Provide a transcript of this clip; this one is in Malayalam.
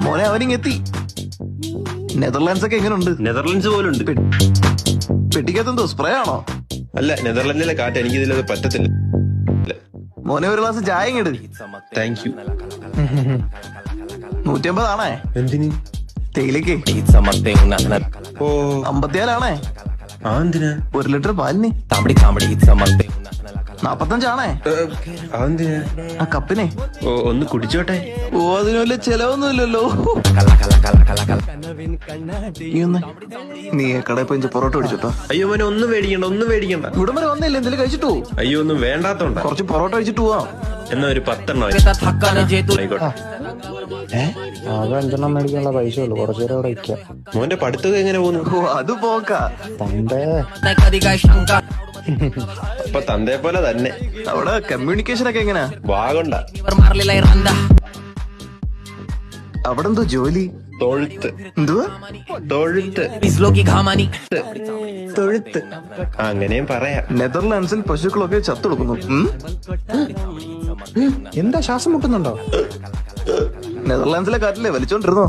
മോനെ അവനിങ്ങെത്തി. നെതർലാൻഡ്സ് ഒക്കെ എങ്ങനെയുണ്ട്? നെതർലൻഡ്സ് പോലുണ്ട്. പെട്ടിക്കകത്തെന്തോ സ്പ്രേ ആണോ? അല്ല, നെതർലൻഡിലെ കാറ്റ് എനിക്ക് ഇതിലത് പറ്റത്തില്ല. മോനെ ഒരു ഗ്ലാസ് ചായ ഇങ്ങട്. Thank you. 150 ആണേ. എന്തിന്? തേയിലേക്ക്. ഓ 54 ആ എന്തിനാ? 1 ലിറ്റർ പാലിന് 45 ആണേ. അതെന്തിനാ? ആ കപ്പിനെ. ഓ ഒന്ന് കുടിച്ചോട്ടെ. ഓ അതിന് വല്ല ചെലവൊന്നുമില്ലല്ലോ. നീ കടയിൽ പോയി പൊറോട്ട മേടിച്ചോട്ടോ. അയ്യോ മോനെ ഒന്നും മേടിക്കണ്ട, ഒന്നും മേടിക്കണ്ട. ഇവിടം വരെ വന്നില്ല, എന്തെങ്കിലും കഴിച്ചിട്ടു. അയ്യോ ഒന്നും വേണ്ടാത്തോണ്ടാ. കുറച്ച് പൊറോട്ട കഴിച്ചിട്ട് പോവാം. എന്നാ ഒരു 10 എണ്ണം ആയിക്കോട്ടെ. ആകെ 5 എണ്ണം മേടിക്കാനുള്ള പൈസ ഉള്ളു. കുറച്ചേരം അവിടെ വയ്ക്കാം. മോന്റെ പഠിത്തം എങ്ങനെ പോകുന്നു? ഓ അത് പോക്കാ. തന്റെ അപ്പൊ തന്തേ പോലെ തന്നെ. അവിടെ കമ്മ്യൂണിക്കേഷൻ ഒക്കെ എങ്ങനെയാ? വാഗണ്ട. അവിടെ എന്തോ ജോലി? തൊഴുത്ത്. എന്തുവാ? തൊഴുത്ത്. തൊഴുത്ത്. അങ്ങനെയും പറയാം. നെതർലാൻഡ്സിൽ പശുക്കളൊക്കെ ചത്തൊടുക്കുന്നു. എന്താ ശ്വാസം മുട്ടുന്നുണ്ടോ? നെതർലാൻഡ്സിലെ കാറ്റിലെ വലിച്ചോണ്ടിരുന്നോ?